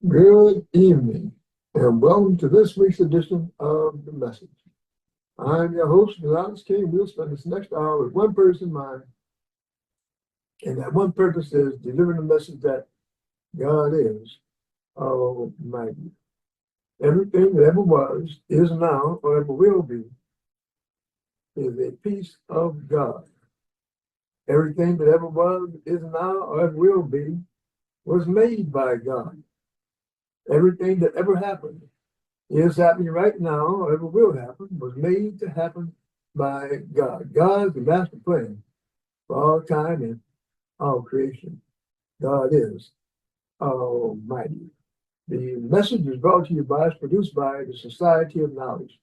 Good evening, and welcome to this week's edition of The Message. I'm your host, Alex King. We'll spend this next hour with one person in mind, and that one purpose is delivering the message that God is Almighty. Everything that ever was, is now, or ever will be, is a piece of God. Everything that ever was, is now, or ever will be, was made by God. Everything that ever happened is happening right now, or ever will happen, was made to happen by God. God is the master plan for all time and all creation. God is Almighty. The message is brought to you by, is produced by the Society of Knowledge.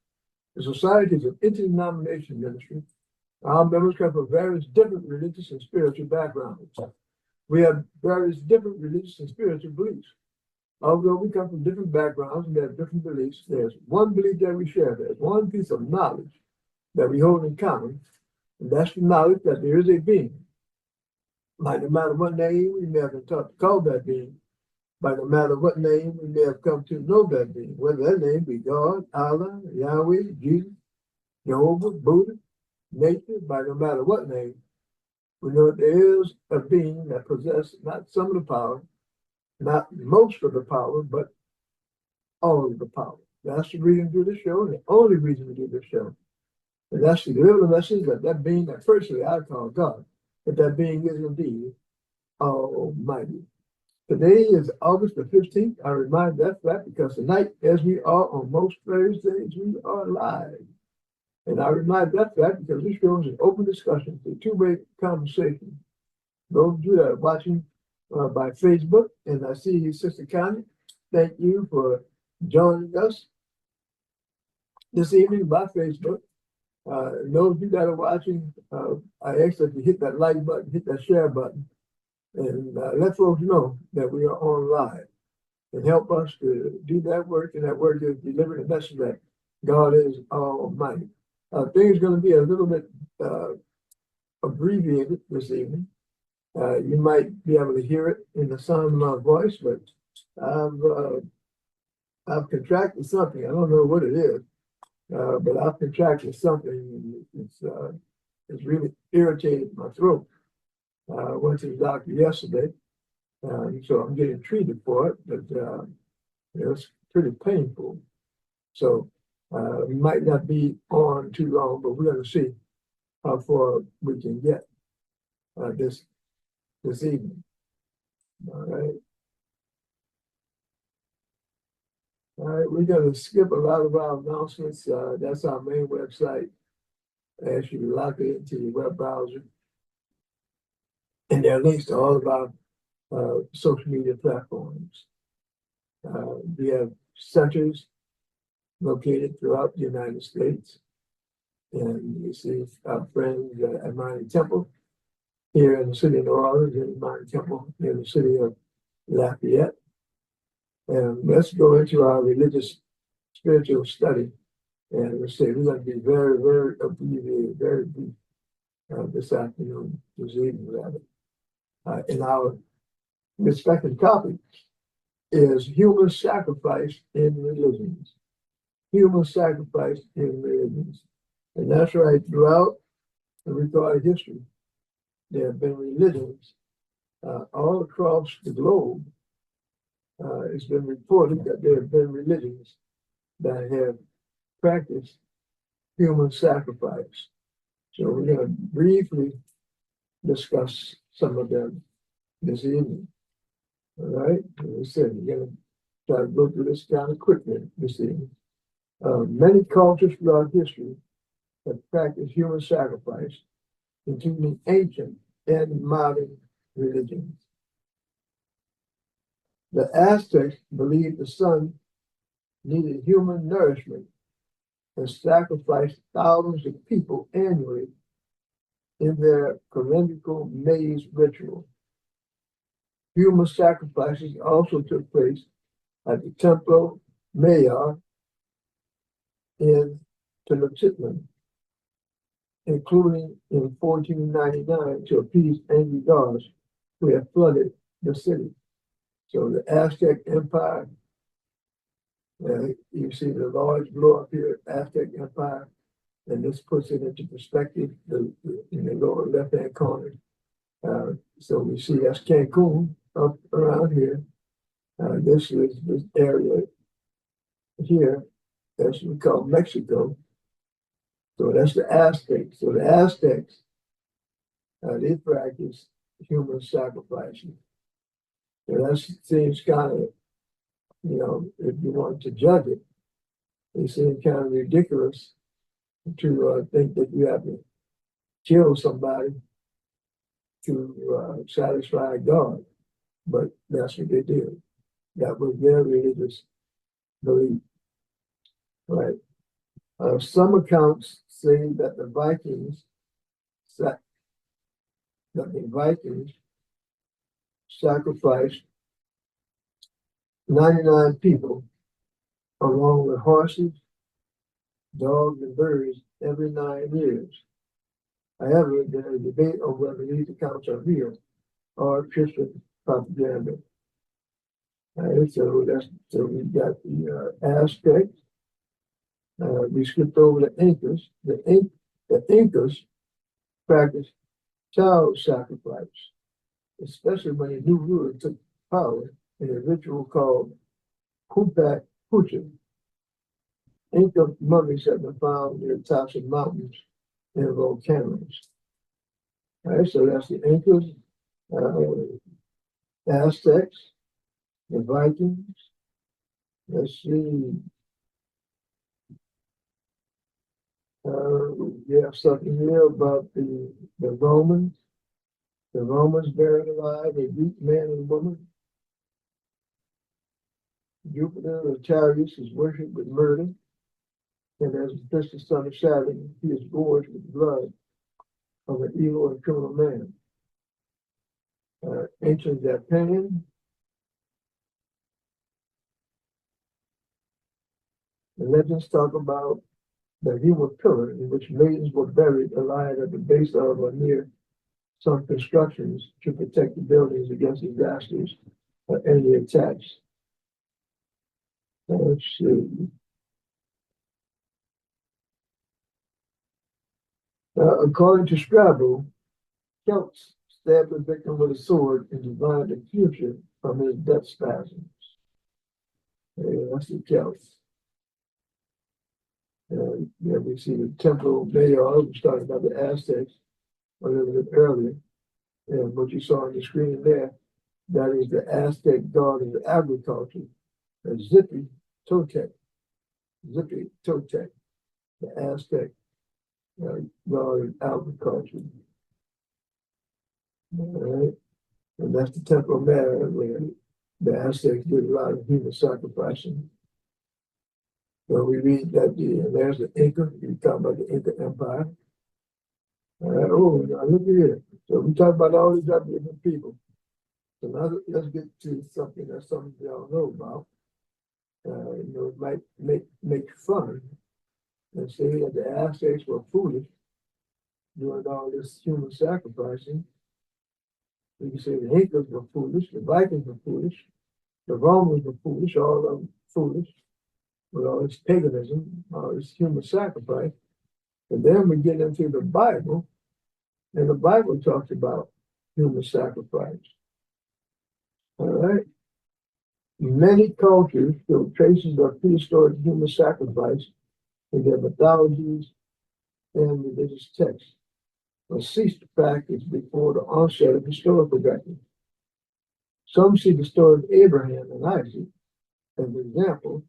The Society is an interdenominational ministry. Our members come from various different religious and spiritual backgrounds. We have various different religious and spiritual beliefs. Although we come from different backgrounds and we have different beliefs, there's one belief that we share. There's one piece of knowledge that we hold in common, and that's the knowledge that there is a being. By no matter what name we may have been taught to call that being, by no matter what name we may have come to know that being, whether that name be God, Allah, Yahweh, Jesus, Jehovah, Buddha, nature, by no matter what name, we know that there is a being that possesses not some of the power, not most of the power, but all of the power. That's the reason we do this show, and the only reason we do this show. And that's to deliver the message that that being that personally I call God, that that being is indeed Almighty. Today is August the 15th. I remind that fact because tonight, as we are on most Thursdays, we are live. And I remind that fact because this show is an open discussion, it's a two-way conversation. Those of you that are watching by Facebook, and I see you, Sister Connie, thank you for joining us this evening by Facebook. Those of you that are watching, I ask that you hit that like button, hit that share button, and let folks know that we are on live and help us to do that work. And that work is delivering the message that God is Almighty. Things are going to be a little bit abbreviated this evening. You might be able to hear it in the sound of my voice, but I've contracted something. I don't know what it is, but I've contracted something. And it's really irritated my throat. I went to the doctor yesterday, so I'm getting treated for it, but it's pretty painful. So we might not be on too long, but we're going to see how far we can get this evening. All right. All right, we're going to skip a lot of our announcements. That's our main website. I ask you to log it into your web browser. And there are links to all of our social media platforms. We have centers located throughout the United States. And you see our friends at Mighty Temple here in the city of New Orleans, and Mighty Temple in the city of Lafayette. And let's go into our religious spiritual study. And we'll say we're going to be very, very abbreviated, very brief this afternoon, this evening rather. And our respective topic is human sacrifice in religions. Human sacrifice in religions. And that's right, throughout the recorded history, there have been religions all across the globe. It's been reported that there have been religions that have practiced human sacrifice. So we're going to briefly discuss some of them this evening. All right, as I said, we're going to try to go through this kind of quickly this evening. Many cultures throughout history have practiced human sacrifice, including ancient and modern religions. The Aztecs believed the sun needed human nourishment and sacrificed thousands of people annually in their calendrical maize ritual. Human sacrifices also took place at the Templo Mayor in Tenochtitlan, including in 1499 to appease angry gods who had flooded the city. So the Aztec Empire, you see the large blow up here, Aztec Empire, and this puts it into perspective in the lower left-hand corner. So we see that's Cancun up around here. This is this area here, that's what we call Mexico. So that's the Aztecs. So the Aztecs, they practice human sacrificing. So that seems kind of, if you want to judge it, it seems kind of ridiculous to think that you have to kill somebody to satisfy God. But that's what they did. That was their religious belief. Right. Some accounts say that the Vikings sacrificed 99 people along with horses, dogs, and birds every 9 years. However, there is debate on whether these accounts are real or Christian propaganda. So we got the Aztecs. We skipped over the Incas. The Incas practiced child sacrifice, especially when a new ruler took power in a ritual called Pupac Pucha. Inca mummies have been found near the tops of mountains and volcanoes. All right, so that's the Incas, Aztecs, the Vikings. Let's see. We have something here about the Romans. The Romans buried alive a Greek man and woman. Jupiter, the Tarius, is worshipped with murder. And as the son of Saturn, he is gorged with blood of an evil and criminal man. Ancient Japan. The legends talk about the human pillar in which maidens were buried alive at the base of or near some constructions to protect the buildings against disasters or enemy attacks. Let's see. According to Strabo, Celts stabbed the victim with a sword and divined the future from his death spasms. That's the Celts. We see the Temple Mayor, I was talking about the Aztecs a little bit earlier. And what you saw on the screen there, that is the Aztec god of agriculture, Zippy Totec. Zippy Totec, the Aztec god of agriculture. All right. And that's the Temple Mayor where the Aztecs did a lot of human sacrificing. So we read that there's the Inca, you talk about the Inca Empire. Now look at here. So we talk about all these other different people. So now let's get to something that some of y'all know about. It might make fun and say that the Aztecs were foolish doing all this human sacrificing. We can say the Incas were foolish, the Vikings were foolish, the Romans were foolish, all of them foolish, with all this paganism, all this human sacrifice. And then we get into the Bible, and the Bible talks about human sacrifice. All right. Many cultures show traces of prehistoric human sacrifice in their mythologies and religious texts, but ceased to practice before the onset of historical records. Some see the story of Abraham and Isaac as an example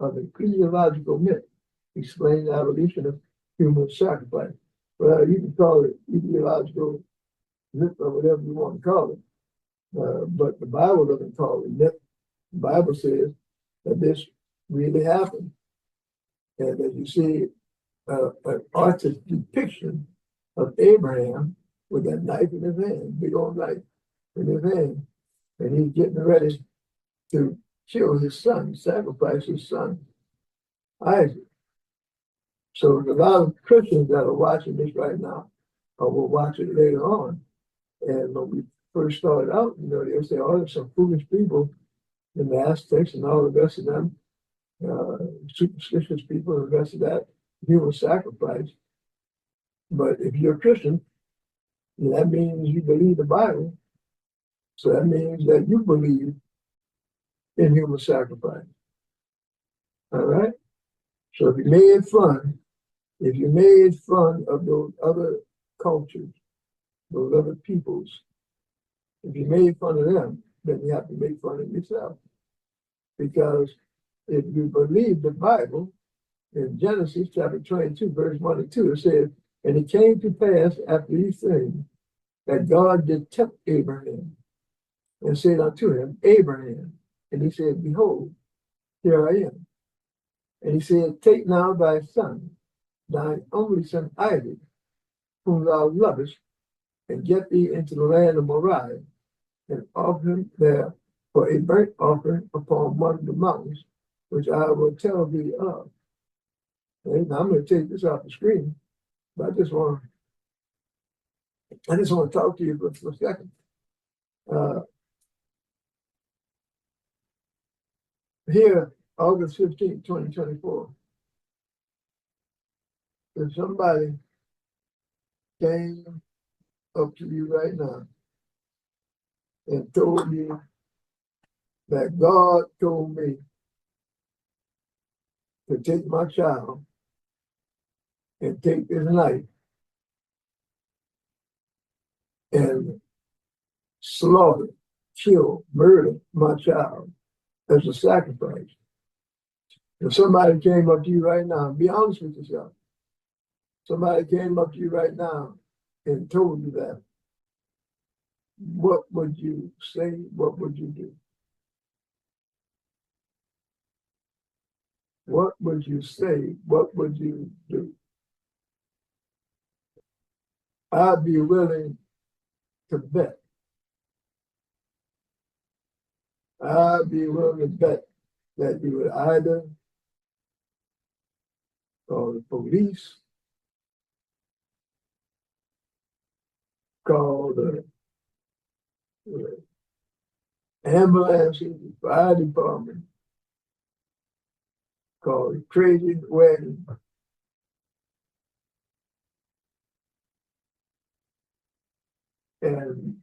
of an ideological myth explaining the evolution of human sacrifice. Well, you can call it ideological myth or whatever you want to call it, but the Bible doesn't call it myth. The Bible says that this really happened. And as you see, an artist's depiction of Abraham with that knife in his hand, big old knife in his hand, and he's getting ready to kill his son, sacrifice his son, Isaac. So there's a lot of Christians that are watching this right now, or will watch it later on, and first started out, they'll say, oh, there's some foolish people in the Aztecs and all the rest of them, superstitious people and the rest of that, human sacrifice. But if you're a Christian, that means you believe the Bible. So that means that you believe in human sacrifice. All right? So if you made fun of those other cultures, those other peoples, if you made fun of them, then you have to make fun of yourself. Because if you believe the Bible, in Genesis chapter 22, verse 1 and 2, it says, and it came to pass after these things that God did tempt Abraham and said unto him, Abraham. And he said, behold, here I am. And he said, take now thy son, thine only son Isaac, whom thou lovest, and get thee into the land of Moriah, and offer him there for a burnt offering upon one of the mountains, which I will tell thee of. Okay, now I'm going to take this off the screen, but I just want to talk to you for a second. Here, August 15, 2024, if somebody came up to you right now and told you that God told me to take my child and take his life and slaughter, kill, murder my child as a sacrifice. If somebody came up to you right now, be honest with yourself. Somebody came up to you right now and told you that, what would you say? What would you do? What would you say? What would you do? I'd be willing to bet. I'd be willing to bet that you would either call the police, call the ambulances, the fire department, call the crazy wagon, and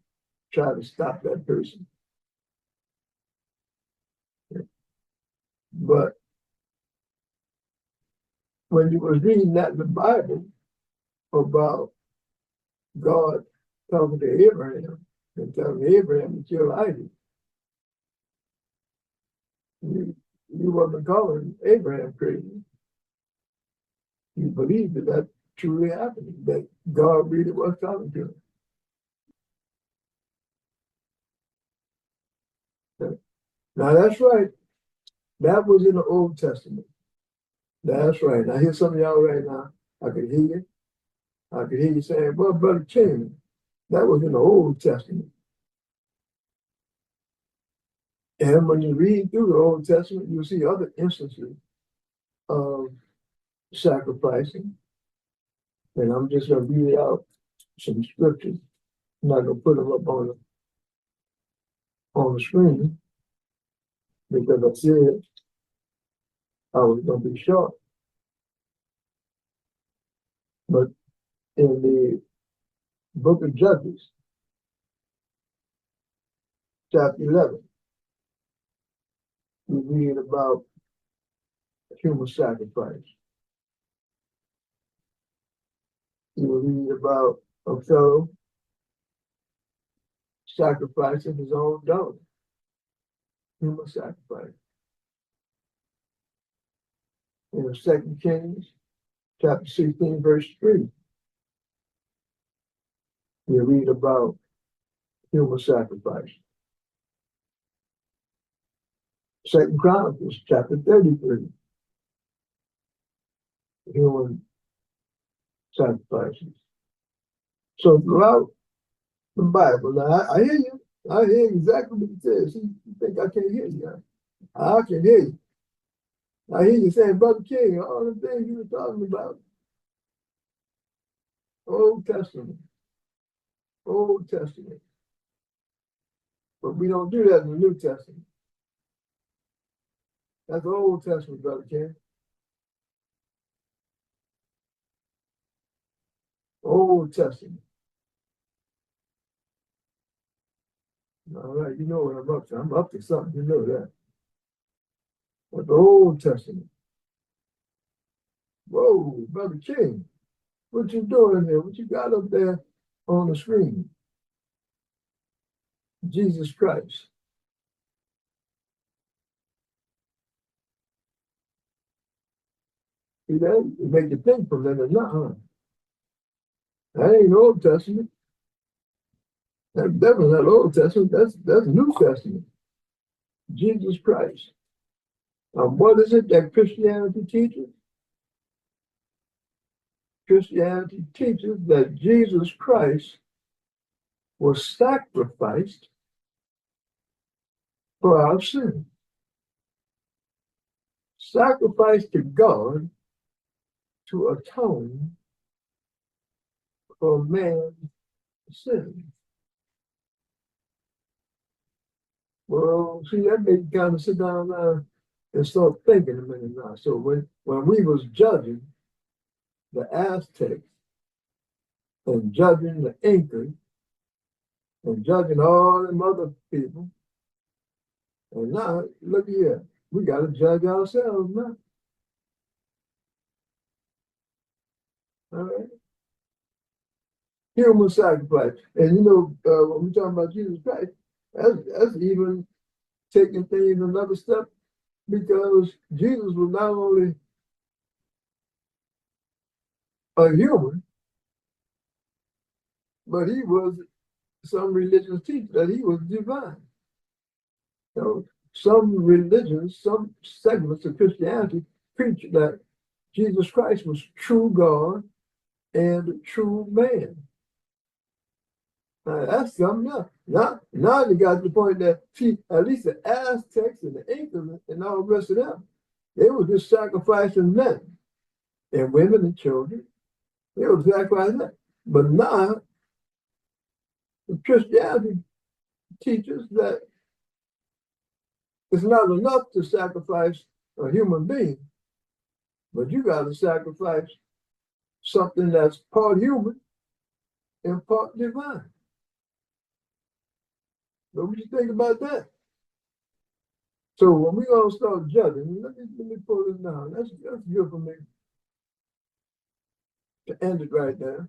try to stop that person. But when you were reading that in the Bible about God talking to Abraham and telling Abraham to kill Isaac, you wasn't calling Abraham crazy. You believed that that truly happened, that God really was talking to him. Now that's right. That was in the Old Testament. That's right. Now here's some of y'all right now. I could hear you. I could hear you saying, well, Brother King, that was in the Old Testament. And when you read through the Old Testament, you'll see other instances of sacrificing. And I'm just going to read out some scriptures. I'm not going to put them up on the screen because I said I was going to be short. But in the book of Judges, chapter 11, we read about human sacrifice. We read about a fellow sacrificing his own daughter. Human sacrifice. In 2 Kings, chapter 16, verse 3, we read about human sacrifice. 2 Chronicles, chapter 33, human sacrifices. So throughout the Bible, now I hear you. I hear exactly what it says. You think I can't hear you? I can hear you. I hear you saying, Brother King, all the things you were talking about. Old Testament. Old Testament. But we don't do that in the New Testament. That's the Old Testament, Brother Ken. Old Testament. All right, you know what I'm up to. I'm up to something, you know that. But the Old Testament. Whoa, Brother King, what you doing there? What you got up there on the screen? Jesus Christ. See that? It make you think for a minute, huh? That ain't Old Testament. That's definitely not Old Testament. That's New Testament. Jesus Christ. What is it that Christianity teaches? Christianity teaches that Jesus Christ was sacrificed for our sin. Sacrificed to God to atone for man's sin. Well, see, that made you kind of sit down now and start thinking a minute now. So when we was judging the Aztecs and judging the Incas and judging all them other people, and now, look here, we got to judge ourselves now. All right? Human sacrifice. And you know, when we talk about Jesus Christ, that's even taking things another step, because Jesus was not only a human, but he was some religious teacher, that he was divine. So some religions, some segments of Christianity preach that Jesus Christ was true God and true man. That's something else. Now you got to the point that, see, at least the Aztecs and the Incas and all the rest of them, they were just sacrificing men and women and children. They were sacrificing that. But now, Christianity teaches that it's not enough to sacrifice a human being, but you got to sacrifice something that's part human and part divine. So what you think about that? So when we all start judging, let me pull this down. That's good for me to end it right there.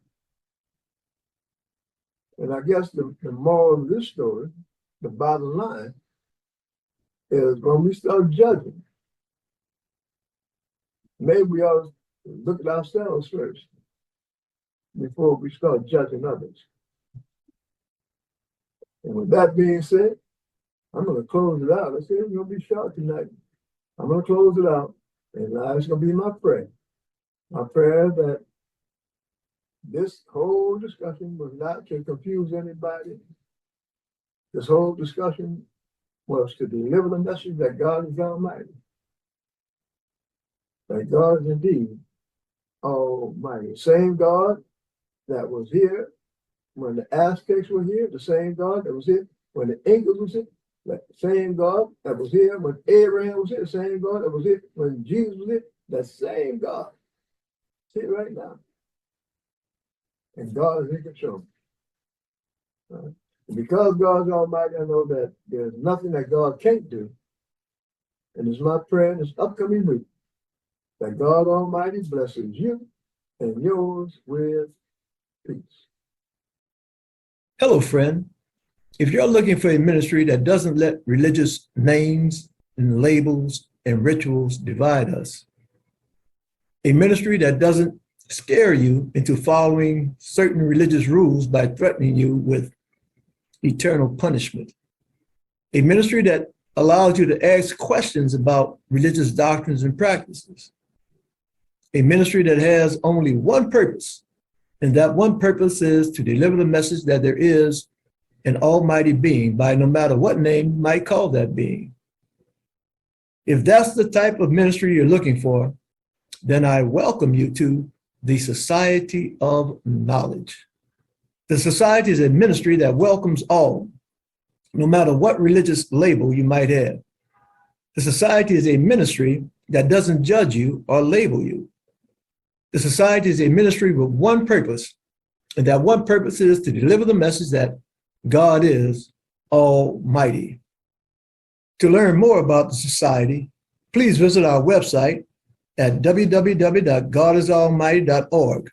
And I guess the moral of this story, the bottom line, is when we start judging, maybe we ought to look at ourselves first before we start judging others. And with that being said, I'm going to close it out. I said it's going to be short tonight. I'm going to close it out, and now it's going to be my prayer. My prayer that this whole discussion was not to confuse anybody. This whole discussion was to deliver the message that God is Almighty. That God is indeed Almighty. Same God that was here when the Aztecs were here, the same God that was here when the Incas was here, the same God that was here when Abraham was here, the same God that was here when Jesus was here, the same God. See it right now. And God is in control. And because God's Almighty, I know that there's nothing that God can't do. And it's my prayer in this upcoming week that God Almighty blesses you and yours with peace. Hello, friend. If you're looking for a ministry that doesn't let religious names and labels and rituals divide us, a ministry that doesn't scare you into following certain religious rules by threatening you with eternal punishment, a ministry that allows you to ask questions about religious doctrines and practices, a ministry that has only one purpose, and that one purpose is to deliver the message that there is an almighty being by no matter what name you might call that being. If that's the type of ministry you're looking for, then I welcome you to the Society of Knowledge. The Society is a ministry that welcomes all, no matter what religious label you might have. The society is a ministry that doesn't judge you or label you. The society is a ministry with one purpose, and that one purpose is to deliver the message that God is Almighty. To learn more about the society, please visit our website at www.godisalmighty.org.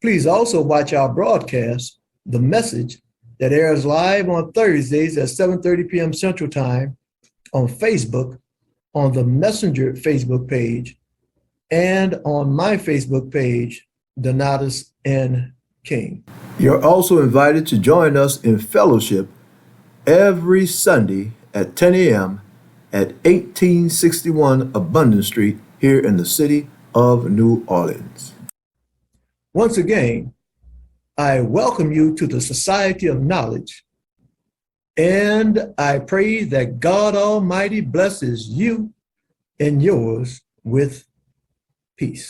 Please also watch our broadcast, The Message, that airs live on Thursdays at 7:30 p.m. Central Time on Facebook, on the Messenger Facebook page, and on my Facebook page, Donatus N. King. You're also invited to join us in fellowship every Sunday at 10 a.m. at 1861 Abundant Street here in the city of New Orleans. Once again, I welcome you to the Society of Knowledge, and I pray that God Almighty blesses you and yours with peace.